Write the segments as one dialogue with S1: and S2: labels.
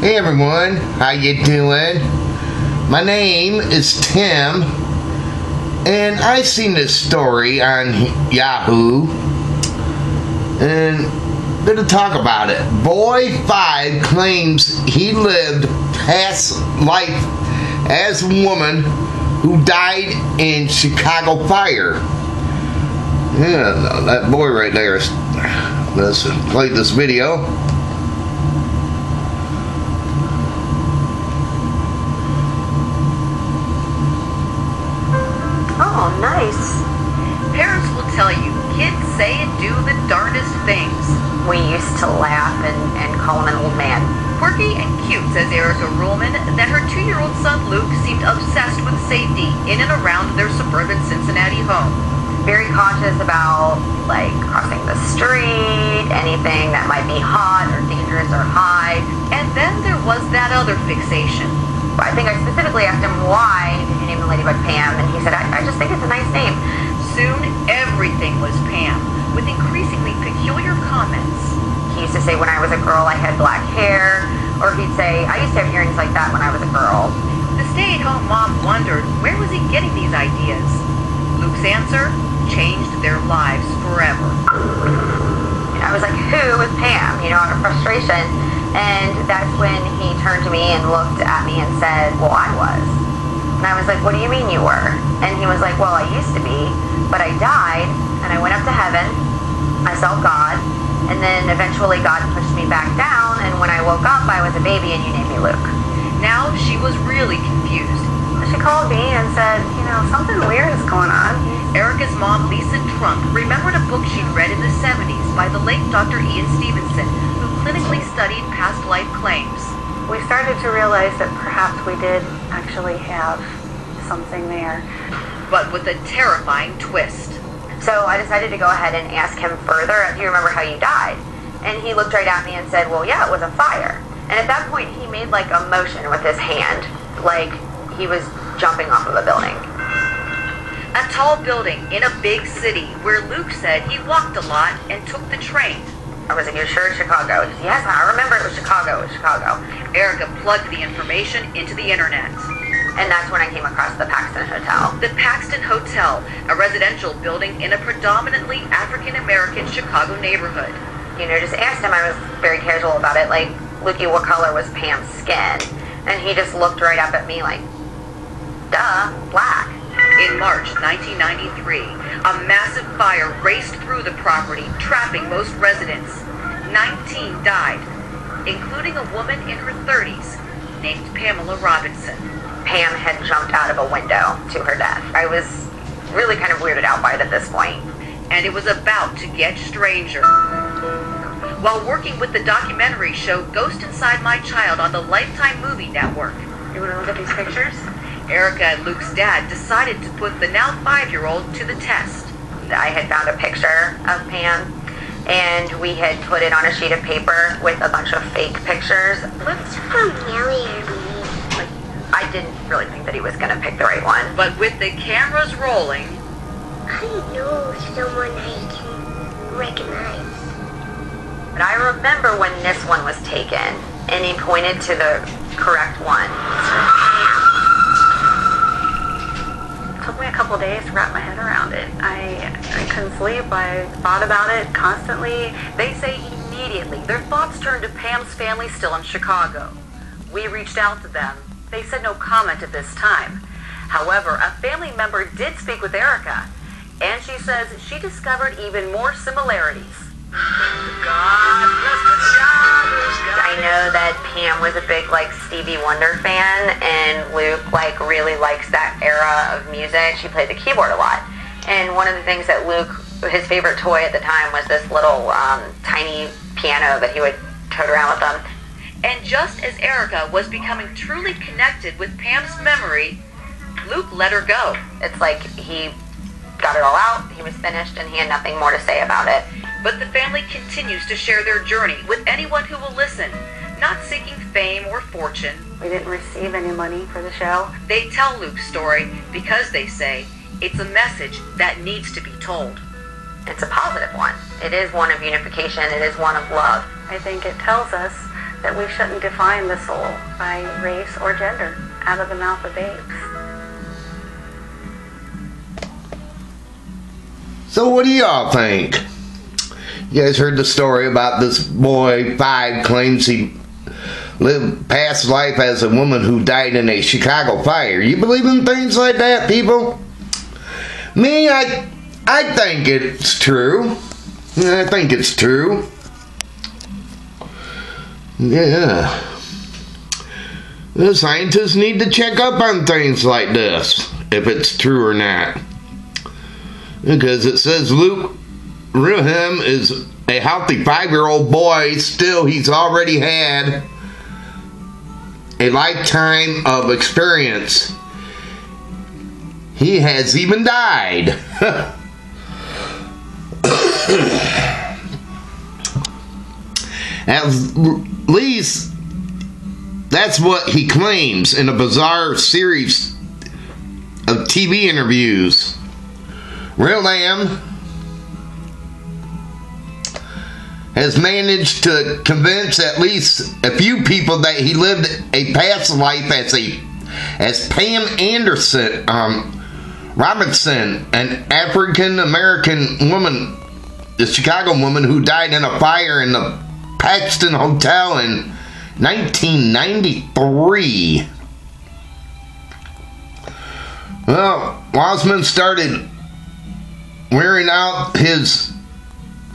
S1: Hey everyone, how you doing? My name is Tim, and I seen this story on Yahoo, and I'm gonna talk about it. Boy 5 claims he lived past life as a woman who died in Chicago fire. Yeah, that boy right there. Let's play this video.
S2: Oh, nice.
S3: Parents will tell you, kids say and do the darndest things.
S2: We used to laugh and call him an old man.
S3: Quirky and cute, says Erica Ruhlman, that her 2-year-old son Luke seemed obsessed with safety in and around their suburban Cincinnati home.
S2: Very cautious about, like, crossing the street, anything that might be hot or dangerous or high.
S3: And then there was that other fixation.
S2: I think I specifically asked him, why did you name the ladybug Pam? And he said, I just think it's a nice name.
S3: Soon, everything was Pam, with increasingly peculiar comments.
S2: He used to say when I was a girl I had black hair, or he'd say, I used to have earrings like that when I was a girl.
S3: The stay-at-home mom wondered, where was he getting these ideas? Luke's answer changed their lives forever.
S2: I was like, who was Pam? Out of frustration. And that's when he turned to me and looked at me and said, well, I was. And I was like, what do you mean you were? And he was like, well, I used to be, but I died, and I went up to heaven. I saw God, and then eventually God pushed me back down, and when I woke up, I was a baby, and you named me Luke.
S3: Now she was really confused.
S2: She called me and said, something weird is going on.
S3: Erica's mom, Lisa Trump, remembered a book she'd read in the 70s by the late Dr. Ian Stevenson, who clinically studied past life claims.
S4: We started to realize that perhaps we did actually have something there.
S3: But with a terrifying twist.
S2: So I decided to go ahead and ask him further, do you remember how you died? And he looked right at me and said, well, yeah, it was a fire. And at that point, he made like a motion with his hand, like he was jumping off of a building.
S3: A tall building in a big city where Luke said he walked a lot and took the train.
S2: I was like, you're sure it's Chicago? Yes, I remember it was Chicago. It was Chicago.
S3: Erica plugged the information into the internet.
S2: And that's when I came across the Paxton Hotel.
S3: The Paxton Hotel, a residential building in a predominantly African-American Chicago neighborhood.
S2: Just asked him, I was very casual about it, like, Lukey, what color was Pam's skin? And he just looked right up at me like, duh, black.
S3: In March 1993, a massive fire raced through the property, trapping most residents. 19 died, including a woman in her 30s named Pamela Robinson.
S2: Pam had jumped out of a window to her death. I was really kind of weirded out by it at this point.
S3: And it was about to get stranger. While working with the documentary show Ghost Inside My Child on the Lifetime Movie Network.
S2: You want to look at these pictures?
S3: Erica and Luke's dad decided to put the now 5-year-old to the test.
S2: I had found a picture of Pam, and we had put it on a sheet of paper with a bunch of fake pictures.
S5: Looks familiar to me.
S2: I didn't really think that he was going to pick the right one.
S3: But with the cameras rolling,
S5: I know someone I can recognize.
S2: But I remember when this one was taken, and he pointed to the correct one.
S4: It took me a couple days to wrap my head around it. I couldn't sleep. I thought about it constantly.
S3: They say immediately their thoughts turned to Pam's family still in Chicago. We reached out to them. They said no comment at this time. However, a family member did speak with Erica, and she says she discovered even more similarities.
S2: I know that Pam was a big Stevie Wonder fan, and Luke really likes that era of music. She played the keyboard a lot, and one of the things that Luke, his favorite toy at the time, was this little tiny piano that he would tote around with him.
S3: And just as Erica was becoming truly connected with Pam's memory, Luke let her go.
S2: It's like he got it all out, he was finished, and he had nothing more to say about it.
S3: But the family continues to share their journey with anyone who will listen, not seeking fame or fortune.
S4: We didn't receive any money for the show.
S3: They tell Luke's story because they say it's a message that needs to be told.
S2: It's a positive one. It is one of unification. It is one of love.
S4: I think it tells us that we shouldn't define the soul by race or gender out of the mouth of babes.
S1: So what do y'all think? You guys heard the story about this boy, 5, claims he lived past life as a woman who died in a Chicago fire. You believe in things like that, people? Me, I think it's true. I think it's true. Yeah. The scientists need to check up on things like this, if it's true or not. Because it says Luke Ruham is a healthy 5-year-old boy. Still, he's already had a lifetime of experience. He has even died. At least, that's what he claims in a bizarre series of TV interviews. Ruham has managed to convince at least a few people that he lived a past life as Pam Anderson Robinson, an African American woman, the Chicago woman who died in a fire in the Paxton Hotel in 1993. Well, Wiseman started wearing out his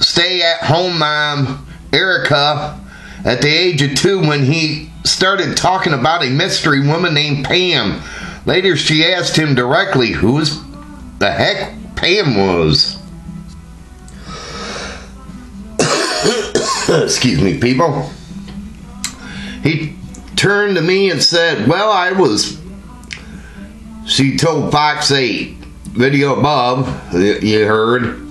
S1: stay-at-home mom, Erica, at the age of 2 when he started talking about a mystery woman named Pam. Later, she asked him directly who the heck Pam was. Excuse me, people. He turned to me and said, well, she told Fox 8, video above, you heard.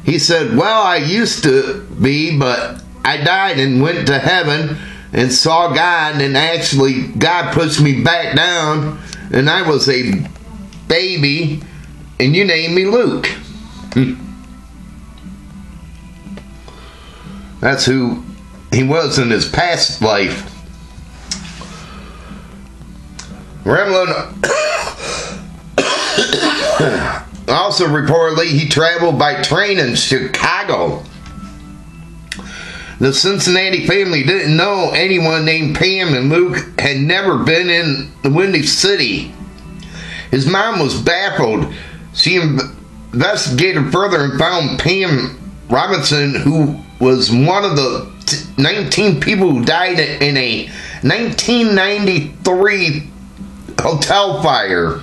S1: He said, well, I used to be, but I died and went to heaven and saw God, and actually God pushed me back down, and I was a baby, and you named me Luke. That's who he was in his past life. Ramlin also reportedly he traveled by train in Chicago. The Cincinnati family didn't know anyone named Pam, and Luke had never been in the Windy City. His mom was baffled. She investigated further and found Pam Robinson, who was one of the 19 people who died in a 1993 hotel fire.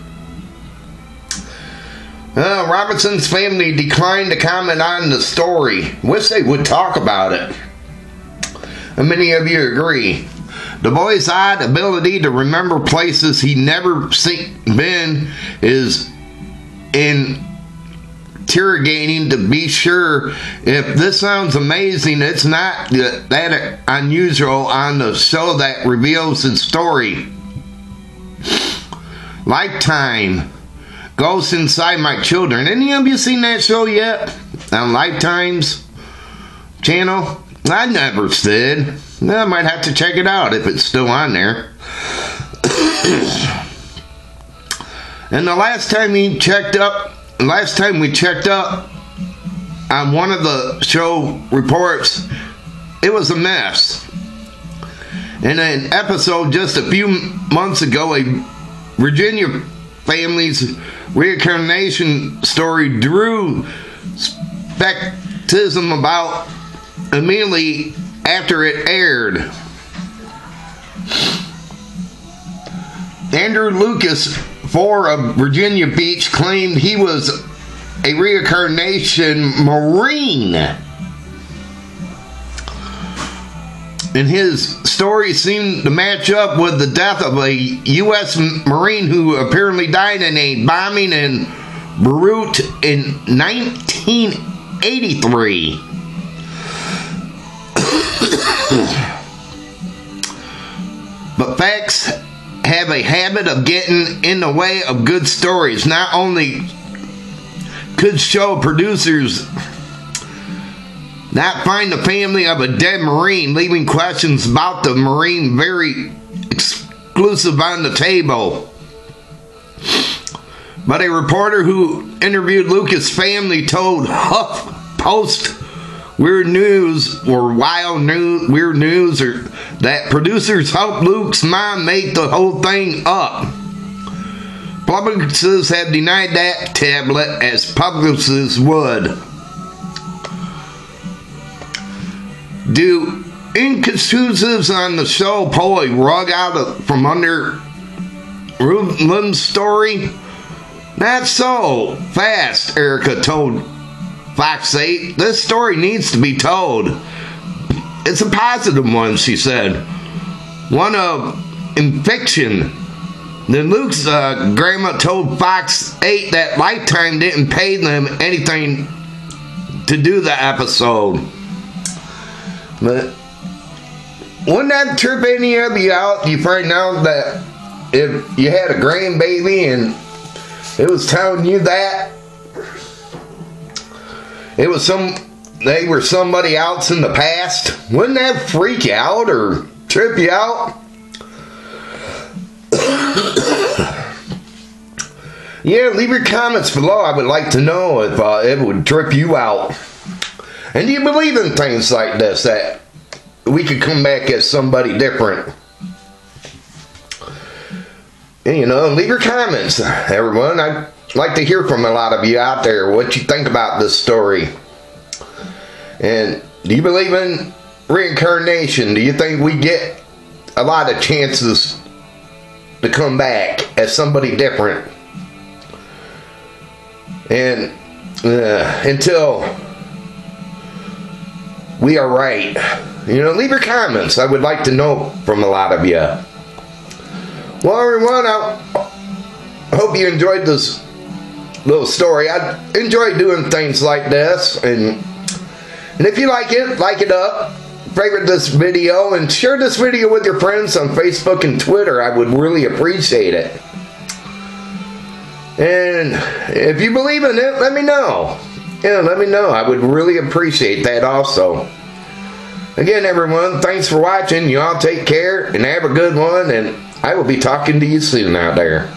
S1: Robinson's family declined to comment on the story. Wish they would talk about it. And many of you agree. The boy's odd ability to remember places he never been is interrogating to be sure. If this sounds amazing, it's not that unusual on the show that reveals his story. Lifetime. Ghosts Inside My Children. Any of you seen that show yet? On Lifetime's channel? I never did. I might have to check it out if it's still on there. And the last time we checked up on one of the show reports, it was a mess. In an episode just a few months ago, a Virginia family's reincarnation story drew skepticism about immediately after it aired. Andrew Lucas, 4 of Virginia Beach, claimed he was a reincarnation Marine. And his story seemed to match up with the death of a U.S. Marine who apparently died in a bombing in Beirut in 1983. But facts have a habit of getting in the way of good stories. Not only could show producers not find the family of a dead Marine, leaving questions about the Marine very exclusive on the table. But a reporter who interviewed Lucas' family told HuffPost Weird News that producers helped Luke's mom make the whole thing up. Publicists have denied that tablet, as publicists would. Do inclusives on the show pull a rug out from under Rutland's story? Not so fast, Erica told Fox 8. This story needs to be told. It's a positive one, she said. One of fiction. Then Luke's grandma told Fox 8 that Lifetime didn't pay them anything to do the episode. But wouldn't that trip any of you out? You find out that if you had a grandbaby and it was telling you that they were somebody else in the past, wouldn't that freak you out or trip you out? Yeah, leave your comments below. I would like to know if it would trip you out. And do you believe in things like this, that we could come back as somebody different? And, leave your comments, everyone. I'd like to hear from a lot of you out there what you think about this story. And do you believe in reincarnation? Do you think we get a lot of chances to come back as somebody different? And until we are right, leave your comments. I would like to know from a lot of you. Well, everyone, I hope you enjoyed this little story. I enjoy doing things like this, and if you like it up, favorite this video, and share this video with your friends on Facebook and Twitter. I would really appreciate it. And if you believe in it, let me know. Let me know. I would really appreciate that also. Again, everyone, thanks for watching. You all take care and have a good one, and I will be talking to you soon out there.